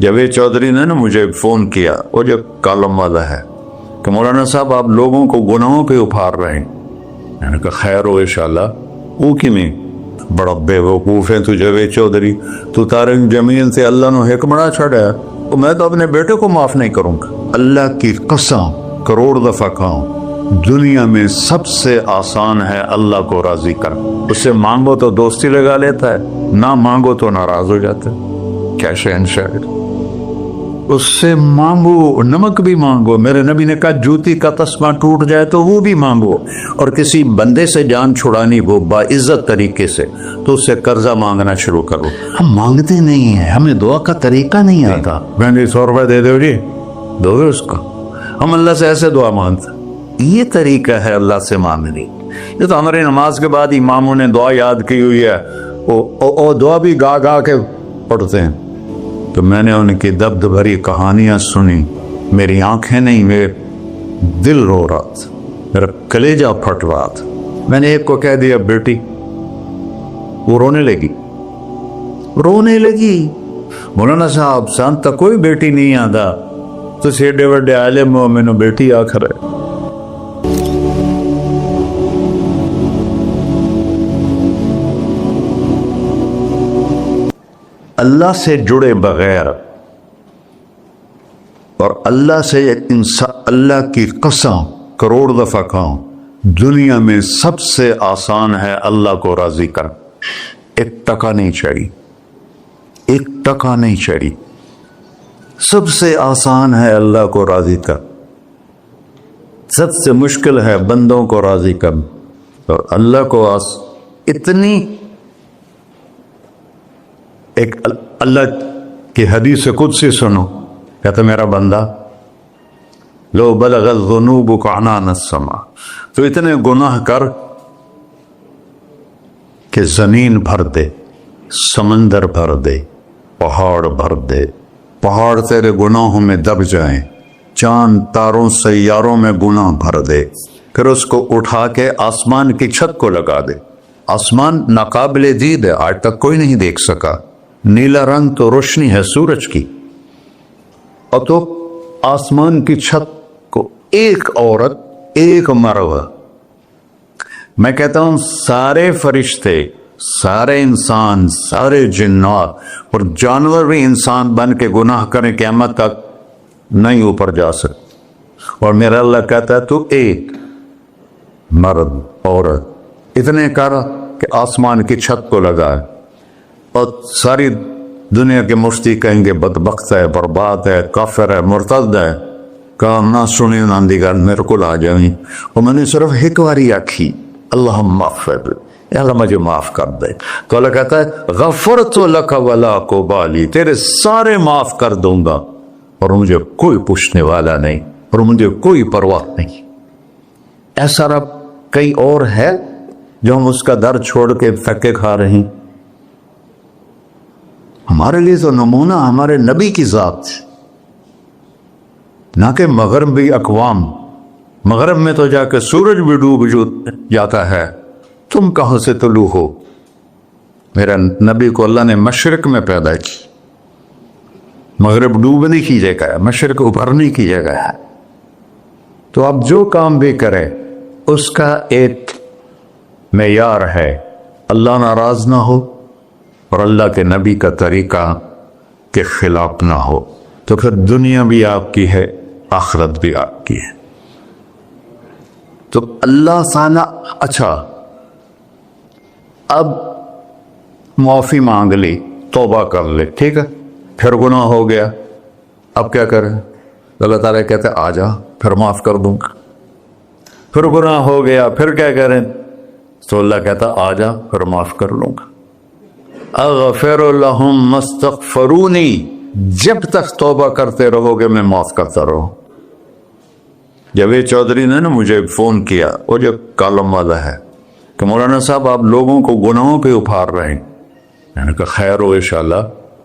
جاوید چودھری نے نا مجھے فون کیا، وہ جو کالم والا ہے، کہ مولانا صاحب آپ لوگوں کو گناہوں پہ ابھار رہے ہیں۔ میں نے کہا خیر ہو انشاءاللہ۔ وہ کی میں بڑا بے وقوف ہے تو جاوید چودھری، تو طارق جمیل سے اللہ نے حکمڑا چھڑا ہے، تو میں تو اپنے بیٹے کو معاف نہیں کروں گا۔ اللہ کی قسم کروڑ دفعہ کہوں، دنیا میں سب سے آسان ہے اللہ کو راضی کر۔ اس سے مانگو تو دوستی لگا لیتا ہے، نہ مانگو تو ناراض ہو جاتا ہے۔ کیا شہنشاہ، اس سے مانگو، نمک بھی مانگو۔ میرے نبی نے کہا جوتی کا تسمہ ٹوٹ جائے تو وہ بھی مانگو، اور کسی بندے سے جان چھڑانی ہو باعزت طریقے سے تو اس سے قرضہ مانگنا شروع کرو۔ ہم مانگتے نہیں ہیں، ہمیں دعا کا طریقہ نہیں آتا۔ میں نے 100 روپے دے دو جی، دو گے اس کو؟ ہم اللہ سے ایسے دعا مانگتے، یہ طریقہ ہے اللہ سے مانگنی۔ یہ تو ہماری نماز کے بعد اماموں نے دعا یاد کی ہوئی ہے، وہ دعا بھی گا گا کے پڑھتے ہیں۔ تو میں نے ان کی دبد بھری کہانیاں سنی، میری آنکھیں نہیں، میرے دل رو رہا تھا، میرا کلیجہ پھٹ رہا تھا۔ میں نے ایک کو کہہ دیا بیٹی، وہ رونے لگی۔ مولانا صاحب سان تک کوئی بیٹی نہیں آتا، تو سیڈے وڈے عالم ہو، میں نے بیٹی آخر ہے۔ اللہ سے جڑے بغیر اور اللہ سے اللہ کی قسم کروڑ دفعہ کہوں، دنیا میں سب سے آسان ہے اللہ کو راضی کر۔ 1 ٹکا نہیں چاہیے، 1 ٹکا نہیں چاہیے۔ سب سے آسان ہے اللہ کو راضی کر، سب سے مشکل ہے بندوں کو راضی کر۔ اور اللہ کو اتنی ایک اللہ کی حدیث قدسی سنو، کہتا میرا بندہ لو بلغ الذنوب عنان السماء، تو اتنے گناہ کر کہ زمین بھر دے، سمندر بھر دے، پہاڑ بھر دے، پہاڑ تیرے گناہوں میں دب جائیں، چاند تاروں سیاروں میں گناہ بھر دے، پھر اس کو اٹھا کے آسمان کی چھت کو لگا دے۔ آسمان ناقابل دید ہے، آج تک کوئی نہیں دیکھ سکا، نیلا رنگ تو روشنی ہے سورج کی، اور تو آسمان کی چھت کو ایک عورت، ایک مرد، میں کہتا ہوں سارے فرشتے، سارے انسان، سارے جنات اور جانور بھی انسان بن کے گناہ کریں، قیامت تک نہیں اوپر جا سکتے۔ اور میرا اللہ کہتا ہے تو ایک مرد عورت اتنے کر کہ آسمان کی چھت کو لگائے، اور ساری دنیا کے مفتی کہیں گے بدبخت ہے، برباد ہے، کافر ہے، مرتد ہے، کہا نہ سنی نہ دیگر میرے کو آ جائیں۔ اور میں نے صرف ایک باری آکھی اللہم اغفر، اللہ مجھے معاف کر دے، تو اللہ کہتا ہے غفرت لک ولا ابالی، تیرے سارے معاف کر دوں گا اور مجھے کوئی پوچھنے والا نہیں اور مجھے کوئی پرواہ نہیں۔ ایسا رب کئی اور ہے جو ہم اس کا در چھوڑ کے پھکے کھا رہے ہیں؟ ہمارے لیے تو نمونہ ہمارے نبی کی ذات، نہ کہ مغربی اقوام۔ مغرب میں تو جا کے سورج بھی ڈوب جاتا ہے، تم کہاں سے طلوع ہو؟ میرا نبی کو اللہ نے مشرق میں پیدا کی، مغرب ڈوبنے کی جگہ ہے، مشرق ابھرنے کی جگہ ہے۔ تو آپ جو کام بھی کریں اس کا ایک معیار ہے، اللہ ناراض نہ ہو اور اللہ کے نبی کا طریقہ کے خلاف نہ ہو، تو پھر دنیا بھی آپ کی ہے، آخرت بھی آپ کی ہے۔ تو اللہ تعالیٰ اچھا اب معافی مانگ لی، توبہ کر لے، ٹھیک ہے، پھر گناہ ہو گیا، اب کیا کریں؟ اللہ تعالیٰ کہتے آ جا پھر معاف کر دوں گا۔ پھر گناہ ہو گیا، پھر کیا کریں؟ تو اللہ کہتا آ جا پھر معاف کر لوں گا۔ اغفر لہم مستغفرونی، جب تک توبہ کرتے رہو گے میں معاف کرتا رہوں۔ جاوید چودھری نے نا مجھے فون کیا، وہ جو کالم والا ہے، کہ مولانا صاحب آپ لوگوں کو گناہوں پہ ابھار رہے ہیں۔ میں نے کہا خیر ہو انشاءاللہ۔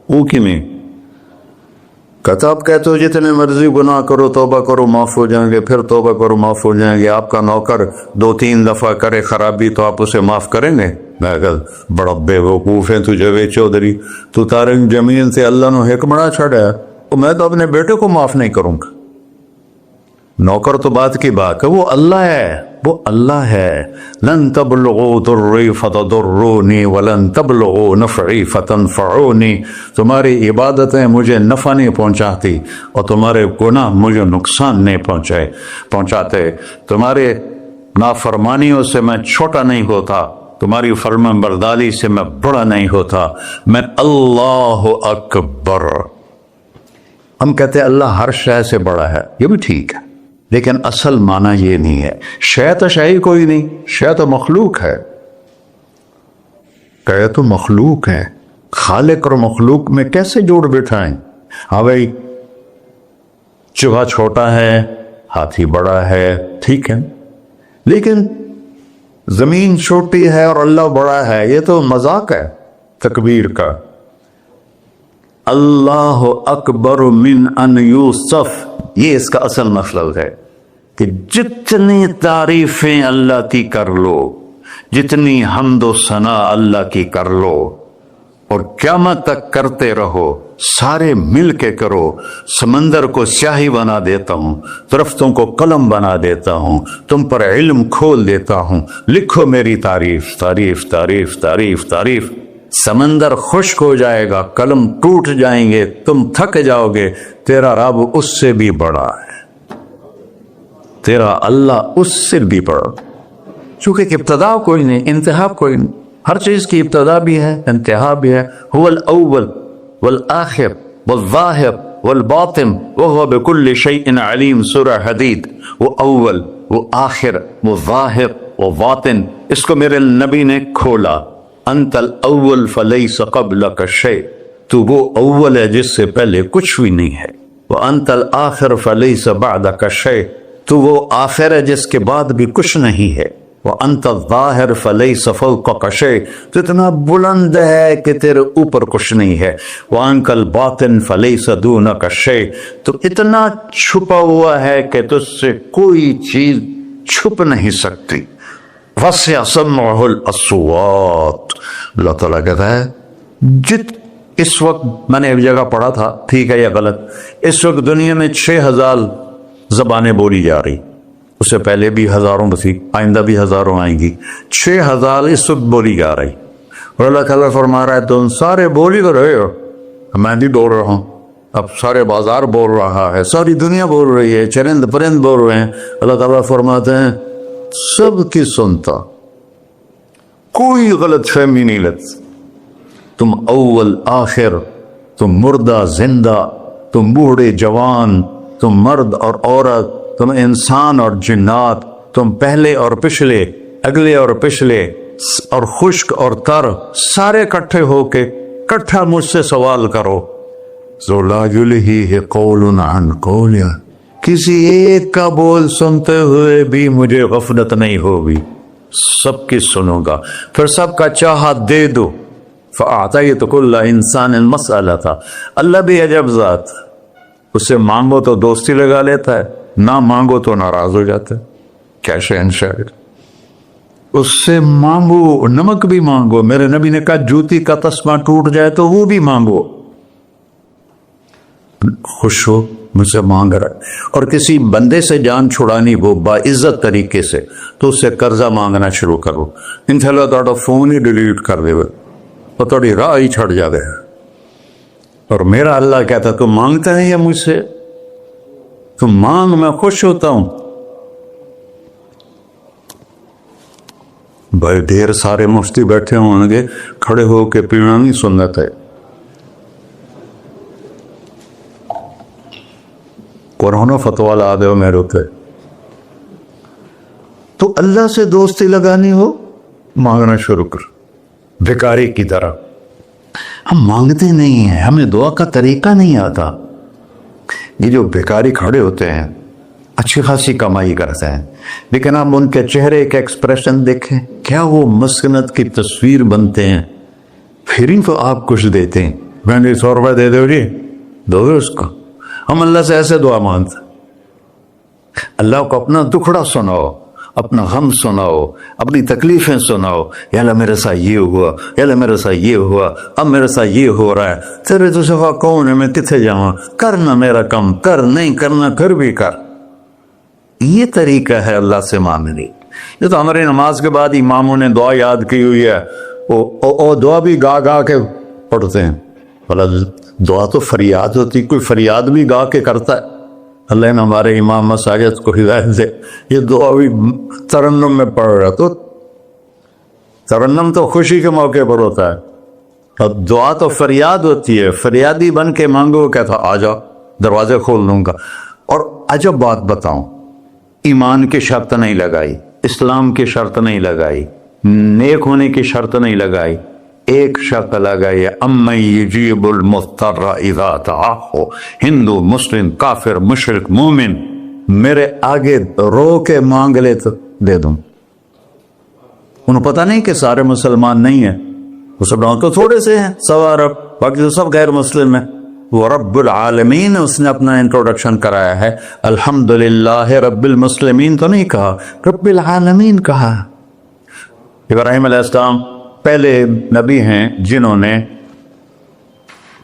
وہ کی میں کہتا آپ کہتے ہو جتنے مرضی گناہ کرو توبہ کرو معاف ہو جائیں گے، پھر توبہ کرو معاف ہو جائیں گے، آپ کا نوکر 2-3 دفعہ کرے خرابی تو آپ اسے معاف کریں گے؟ میں کہا بڑا بے وقوف ہے تجھے وے چودھری، تو تارنگ زمین سے اللہ نے حکم بڑا چھڑا ہے، تو میں تو اپنے بیٹے کو معاف نہیں کروں گا۔ نوکر تو بات کی بات ہے، وہ اللہ ہے، وہ اللہ ہے۔ لن تبلغوا ضری فتضرونی ولن تبلغوا نفعی فتنفعونی، تمہاری عبادتیں مجھے نفع نہیں پہنچاتی اور تمہارے گناہ مجھے نقصان نہیں پہنچاتے، تمہارے نافرمانیوں سے میں چھوٹا نہیں ہوتا، تمہاری فرمان برداری سے میں بڑا نہیں ہوتا، میں اللہ اکبر۔ ہم کہتے ہیں اللہ ہر شے سے بڑا ہے، یہ بھی ٹھیک ہے، لیکن اصل معنی یہ نہیں ہے۔ شے تو شے ہی کوئی نہیں، شے تو مخلوق ہے، کہ تو مخلوق ہے، خالق اور مخلوق میں کیسے جوڑ بٹھائیں؟ ہاں بھائی، چوہا چھوٹا ہے، ہاتھی بڑا ہے، ٹھیک ہے، لیکن زمین چھوٹی ہے اور اللہ بڑا ہے، یہ تو مذاق ہے تکبیر کا۔ اللہ اکبر من ان یوصف، یہ اس کا اصل مطلب ہے کہ جتنی تعریفیں اللہ کی کر لو، جتنی حمد و ثنا اللہ کی کر لو، اور قیامت تک کرتے رہو، سارے مل کے کرو۔ سمندر کو سیاہی بنا دیتا ہوں، درختوں کو قلم بنا دیتا ہوں، تم پر علم کھول دیتا ہوں، لکھو میری تعریف، تعریف تعریف تعریف تعریف۔ سمندر خشک ہو جائے گا، قلم ٹوٹ جائیں گے، تم تھک جاؤ گے، تیرا رب اس سے بھی بڑا ہے، تیرا اللہ اس سے بھی بڑا، چونکہ ابتدا کوئی نہیں، انتہا کوئی نہیں، ہر چیز کی ابتدا بھی ہے، انتہا بھی ہے۔ هو الاول والآخر والظاہر والباطن وهو بكل شيء علیم، سورہ حدید۔ وہ اول، وہ آخر، وہ ظاہر، وہ باطن، اس کو میرے نبی نے کھولا۔ انت الاول فلیس قبلک شیء، تو وہ اول ہے جس سے پہلے کچھ بھی نہیں ہے۔ وانت الآخر فلیس بعدک شیء، تو وہ آخر ہے جس کے بعد بھی کچھ نہیں ہے۔ وانت الظاہر فلیس فوقک شیء، تو اتنا بلند ہے کہ تیرے اوپر کچھ نہیں ہے۔ وانت الباطن فلیس دونک شیء، تو اتنا چھپا ہوا ہے کہ تجھ سے کوئی چیز چھپ نہیں سکتی۔ وسع سمعہ الاصوات، اللہ تعالیٰ کہتا ہے اس وقت میں نے ایک جگہ پڑھا تھا، ٹھیک ہے یا غلط، اس وقت دنیا میں 6000 زبانیں بولی جا رہی، اس سے پہلے بھی ہزاروں تھی، آئندہ بھی ہزاروں آئیں گی، 6000 اس وقت بولی جا رہی، اور اللہ تعالیٰ فرما رہا ہے تم سارے بولی تو رہے ہو، میں بھی بول رہا ہوں، اب سارے بازار بول رہا ہے، ساری دنیا بول رہی ہے، چرند پرند بول رہے ہیں۔ اللہ تعالیٰ فرماتے ہیں سب کی سنتا، کوئی غلط فہمی نہیں لگتی، تم اول آخر، تم مردہ زندہ، تم بوڑھے جوان، تم مرد اور عورت، تم انسان اور جنات، تم پہلے اور پچھلے، اگلے اور پچھلے، اور خشک اور تر، سارے اکٹھے ہو کے کٹھا مجھ سے سوال کرو۔ ذو لا یلہیہ قول عن قول، کسی ایک کا بول سنتے ہوئے بھی مجھے غفلت نہیں ہوگی، سب کی سنوں گا، پھر سب کا چاہا دے دو۔ فَأَعْطَيْتُ كُلَّ إِنسَانٍ مَسْأَلَةً، اللہ بھی عجب ذات، اس سے مانگو تو دوستی لگا لیتا ہے، نہ مانگو تو ناراض ہو جاتا ہے، کیا شہنشاہ، اس سے مانگو، نمک بھی مانگو، میرے نبی نے کہا جوتی کا تسمہ ٹوٹ جائے تو وہ بھی مانگو، خوش ہو مجھ سے مانگ رہا ہے۔ اور کسی بندے سے جان چھڑانی ہو باعزت طریقے سے تو اس سے قرضہ مانگنا شروع کرو، انشاءاللہ تھوڑا فون ہی ڈیلیٹ کر دے اور تھوڑی راہ ہی چھڑ جاوے۔ اور میرا اللہ کہتا تم مانگتے نہیں ہے مجھ سے، تم مانگ، میں خوش ہوتا ہوں۔ بھائی ڈھیر سارے مفتی بیٹھے ہوں گے، کھڑے ہو کے پینا نہیں سنت ہے، قرآن فتویٰ لا دے میرے تے۔ تو اللہ سے دوستی لگانی ہو مانگنا شروع کر، بھکاری کی طرح۔ ہم مانگتے نہیں ہیں، ہمیں دعا کا طریقہ نہیں آتا۔ یہ جو بھکاری کھڑے ہوتے ہیں اچھی خاصی کمائی کرتے ہیں، لیکن آپ ان کے چہرے کا ایکسپریشن دیکھیں، کیا وہ مسکنت کی تصویر بنتے ہیں، پھر ہی تو آپ کچھ دیتے ہیں۔ میں نے 100 روپے دے دو جی، دو گے اس کو؟ ہم اللہ سے ایسے دعا مانگتے، اللہ کو اپنا دکھڑا سناؤ، اپنا غم سناؤ، اپنی تکلیفیں سناؤ، یا اللہ میرے ساتھ یہ ہوا، یا اللہ میرے ساتھ یہ ہوا، اب میرے ساتھ یہ ہو رہا ہے، تیرے تو سوا کون ہے، میں کتنے جاؤں، کرنا میرا کم، کر نہیں کرنا پھر بھی کر۔ یہ طریقہ ہے اللہ سے مانگنے۔ یہ تو ہماری نماز کے بعد اماموں نے دعا یاد کی ہوئی ہے، وہ دعا بھی گا گا کے پڑھتے ہیں۔ دعا تو فریاد ہوتی، کوئی فریاد بھی گا کے کرتا ہے؟ اللہ نے ہمارے امام مساجد کو ہدایت دے، یہ دعا بھی ترنم میں پڑھ رہا، تو ترنم تو خوشی کے موقع پر ہوتا ہے، اب دعا تو فریاد ہوتی ہے، فریادی بن کے مانگو، کہتا آ جاؤ دروازے کھول دوں گا۔ اور عجب بات بتاؤں، ایمان کی شرط نہیں لگائی، اسلام کی شرط نہیں لگائی، نیک ہونے کی شرط نہیں لگائی، ایک شرط لگائی ہے، امن یجیب المضطر اذا دعاہ۔ ہندو، مسلم، کافر، مشرک، مومن میرے آگے رو کے مانگ لے تو دے دوں۔ انہوں پتہ نہیں کہ سارے مسلمان نہیں ہیں، مسلمان تو تھوڑے سے ہیں، 100 ارب، باقی تو سب غیر مسلم ہیں۔ وہ رب العالمین اس نے اپنا انٹروڈکشن کرایا ہے، الحمدللہ رب المسلمین تو نہیں کہا، رب العالمین کہا۔ ابراہیم علیہ السلام پہلے نبی ہیں جنہوں نے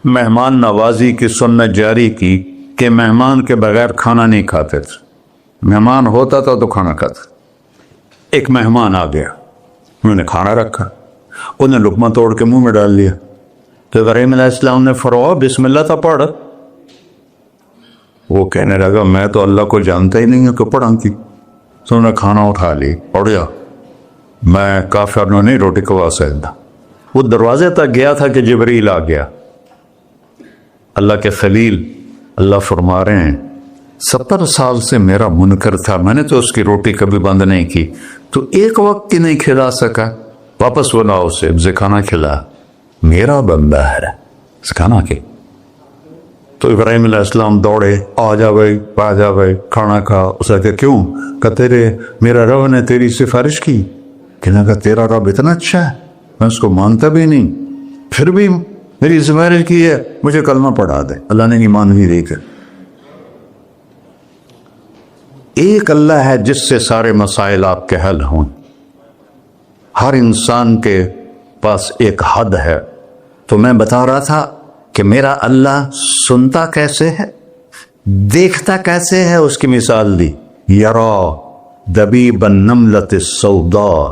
مہمان نوازی کی سنت جاری کی کہ مہمان کے بغیر کھانا نہیں کھاتے تھے، مہمان ہوتا تھا تو کھانا کھاتے۔ ایک مہمان آ گیا، انہوں نے کھانا رکھا، انہوں نے لقمہ توڑ کے منہ میں ڈال لیا، تو ابراہیم علیہ السلام نے فرمایا بسم اللہ تھا پڑھ۔ وہ کہنے لگا میں تو اللہ کو جانتا ہی نہیں ہوں کہ پڑھا کی، تو انہوں نے کھانا اٹھا لی، پڑھ گیا، میں کافر نہیں روٹی کھوا سکتا۔ وہ دروازے تک گیا تھا کہ جبریل آ گیا، اللہ کے خلیل، اللہ فرما رہے ہیں 70 سال سے میرا منکر تھا، میں نے تو اس کی روٹی کبھی بند نہیں کی، تو ایک وقت کی نہیں کھلا سکا، واپس بنا اسے کھانا کھلا، میرا بندہ ہے کھانا کے۔ تو ابراہیم علیہ السلام دوڑے، آ جا بھائی، آ جا بھائی، کھانا کھا۔ اسے کہ کیوں؟ کہ تیرے میرا رب نے تیری سفارش کی، کہنا کہ تیرا رب اتنا اچھا ہے، میں اس کو مانتا بھی نہیں، پھر بھی میری سفارش کی ہے، مجھے کلمہ پڑھا دے۔ اللہ نے ایمان بھی دے کر۔ ایک اللہ ہے جس سے سارے مسائل آپ کے حل ہوں۔ ہر انسان کے پاس ایک حد ہے، تو میں بتا رہا تھا کہ میرا اللہ سنتا کیسے ہے، دیکھتا کیسے ہے، اس کی مثال دی، یرا دبیب النملۃ السوداء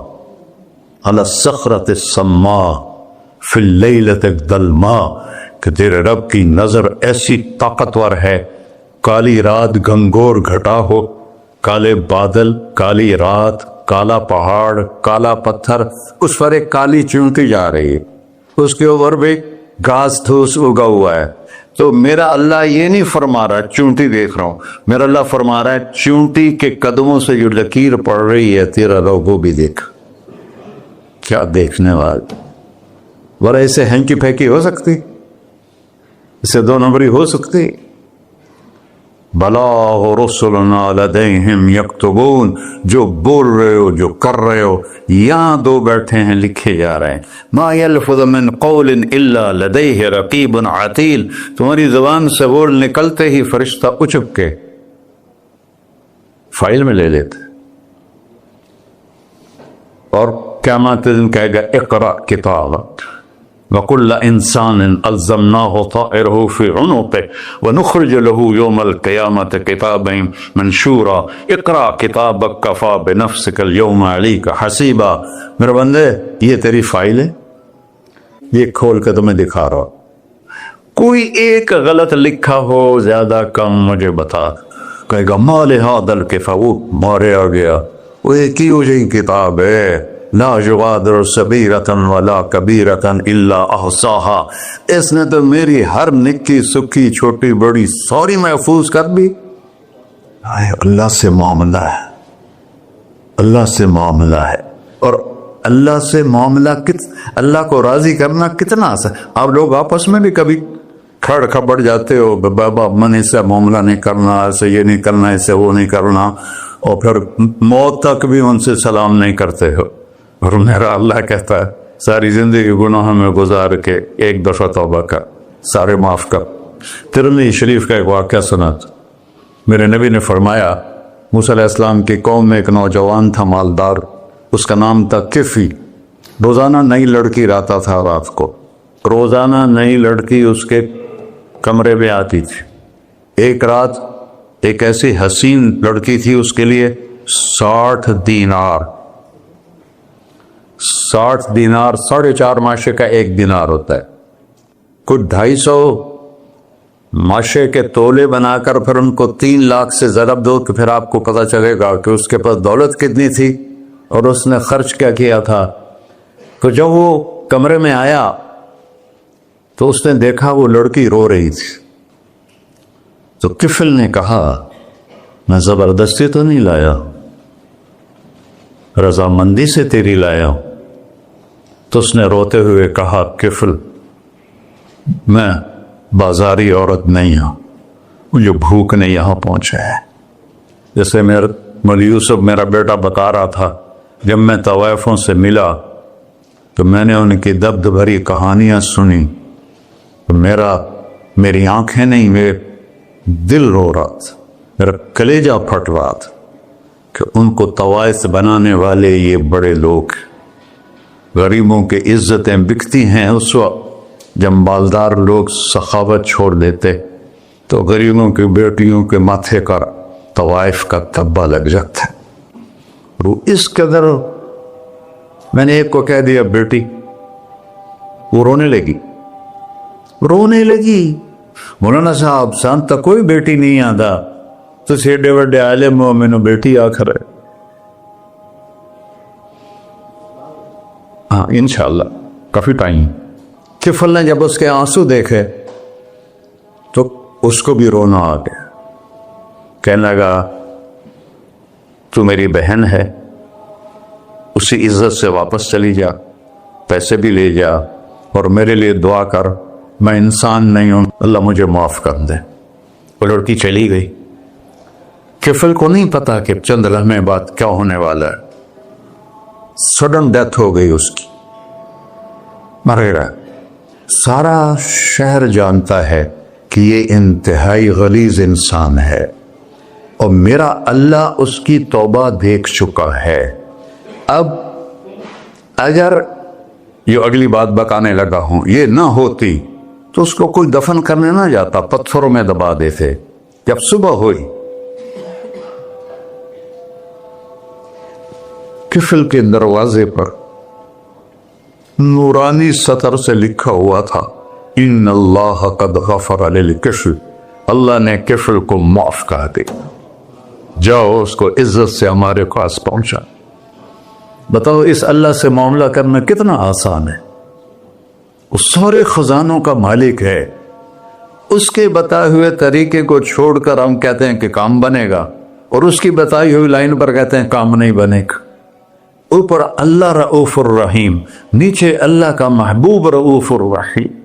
علی الصخرۃ الصماء فی اللیلۃ الظلماء، کہ تیرے رب کی نظر ایسی طاقتور ہے، کالی رات گھنگور گھٹا ہو، کالے بادل، کالی رات، کالا پہاڑ، کالا پتھر، اس پر ایک کالی چونٹی جا رہی ہے، اس کے اوپر بھی گھاس دھوس اگا ہوا ہے۔ تو میرا اللہ یہ نہیں فرما رہا چونٹی دیکھ رہا ہوں، میرا اللہ فرما رہا ہے چونٹی کے قدموں سے جو لکیر پڑ رہی ہے تیرا رب وہ بھی دیکھ۔ کیا دیکھنے والا، ورنہ اسے ہینکی پھینکی ہو سکتی، اسے 2 نمبری ہو سکتی؟ بلاغ رسلنا لدیہم یکتبون، جو بول رہے ہو، جو کر رہے ہو، یہاں 2 بیٹھے ہیں، لکھے جا رہے ہیں۔ ما یلفظ من قول الا لدیہ رقیب عتید، تمہاری زبان سے بول نکلتے ہی فرشتہ اچک کے فائل میں لے لیتے، اور قیامت دن کہے گا اقرأ کتابک وَكُلَّ إِنسَانٍ أَلْزَمْنَاهُ طَائِرَهُ فِي عُنُقِهِ وَنُخْرِجُ لَهُ يَوْمَ الْقِيَامَةِ كِتَابًا مَنْشُورًا اقرأ کتابک کفیٰ بنفسک اليوم علیک حسیبا۔ میرے بندے یہ تیری فائل ہے، یہ کھول کے تمہیں دکھا رہا ہوں، کوئی ایک غلط لکھا ہو زیادہ کم مجھے بتا۔ کہے گا ما لهذا الكتاب، وہ مارے آ گیا، وہ ایک ہی ہو جائے کتاب ہے، لا یغادر صغیرۃ ولا کبیرۃ الا احصاها، اس نے تو میری ہر نکی سکی چھوٹی بڑی ساری محفوظ کر دی۔ اللہ سے معاملہ ہے، اللہ سے معاملہ ہے، اور اللہ سے معاملہ اللہ کو راضی کرنا کتنا آسان۔ آپ لوگ آپس میں بھی کبھی کھڑ کھبڑ جاتے ہو، بابا من اس سے معاملہ نہیں کرنا، ایسے یہ نہیں کرنا، ایسے وہ نہیں کرنا، اور پھر موت تک بھی ان سے سلام نہیں کرتے ہو۔ اور میرا اللہ کہتا ہے ساری زندگی گناہوں میں گزار کے ایک دفعہ توبہ کر، سارے معاف کر۔ ترمذی شریف کا ایک واقعہ سنا تھا، میرے نبی نے فرمایا موسیٰ علیہ السلام کی قوم میں ایک نوجوان تھا مالدار، اس کا نام تھا کفی۔ روزانہ نئی لڑکی لاتا تھا، رات کو روزانہ نئی لڑکی اس کے کمرے میں آتی تھی۔ ایک رات ایک ایسی حسین لڑکی تھی، اس کے لیے 60 دینار 4.5 ماشے کا 1 دینار ہوتا ہے، کچھ 250 ماشے کے تولے بنا کر پھر ان کو 3 لاکھ سے ضرب دو کہ پھر آپ کو پتہ چلے گا کہ اس کے پاس دولت کتنی تھی اور اس نے خرچ کیا کیا تھا۔ تو جب وہ کمرے میں آیا تو اس نے دیکھا وہ لڑکی رو رہی تھی۔ تو کفل نے کہا میں زبردستی تو نہیں لایا، رضامندی سے تیری لایا ہوں۔ تو اس نے روتے ہوئے کہا کفل میں بازاری عورت نہیں ہوں، مجھے بھوک نے یہاں پہنچا ہے۔ جیسے مولوی یوسف میرا بیٹا بتا رہا تھا، جب میں طوائفوں سے ملا تو میں نے ان کی دبد بھری کہانیاں سنی تو میری آنکھیں نہیں، میرے دل رو رہا تھا، میرا کلیجہ پھٹ رہا تھا کہ ان کو طوائف بنانے والے یہ بڑے لوگ، غریبوں کی عزتیں بکتی ہیں۔ اس وقت جب مالدار لوگ سخاوت چھوڑ دیتے تو غریبوں کی بیٹیوں کے ماتھے کا طوائف کا تھبا لگ جاتا ہے۔ وہ اس قدر، میں نے ایک کو کہہ دیا بیٹی، وہ رونے لگی۔ مولانا صاحب سان تک کوئی بیٹی نہیں آتا تو سیڈے وڈے عالم ہو، مینو بیٹی آخر ہے۔ ہاں انشاءاللہ کافی ٹائم۔ کفل نے جب اس کے آنسو دیکھے تو اس کو بھی رونا آ گیا، کہنے لگا تو میری بہن ہے، اسی عزت سے واپس چلی جا، پیسے بھی لے جا اور میرے لیے دعا کر، میں انسان نہیں ہوں، اللہ مجھے معاف کر دے۔ وہ لڑکی چلی گئی۔ کفل کو نہیں پتا کہ چند لمحے بعد کیا ہونے والا ہے۔ سڈن ڈیتھ ہو گئی اس کی، مر گیا۔ سارا شہر جانتا ہے کہ یہ انتہائی غلیظ انسان ہے اور میرا اللہ اس کی توبہ دیکھ چکا ہے۔ اب اگر یہ اگلی بات بتانے لگا ہوں، یہ نہ ہوتی تو اس کو کوئی دفن کرنے نہ جاتا، پتھروں میں دبا دیتے۔ جب صبح ہوئی، کفل کے دروازے پر نورانی سطر سے لکھا ہوا تھا ان اللہ قد غفر للکفل، اللہ نے کفل کو معاف کر دیا، جاؤ اس کو عزت سے ہمارے پاس پہنچا۔ بتاؤ اس اللہ سے معاملہ کرنا کتنا آسان ہے۔ وہ سارے خزانوں کا مالک ہے، اس کے بتائے ہوئے طریقے کو چھوڑ کر ہم کہتے ہیں کہ کام بنے گا، اور اس کی بتائی ہوئی لائن پر کہتے ہیں کام نہیں بنے گا۔ اوپر اللہ رؤوف الرحیم، نیچے اللہ کا محبوب رؤوف الرحیم۔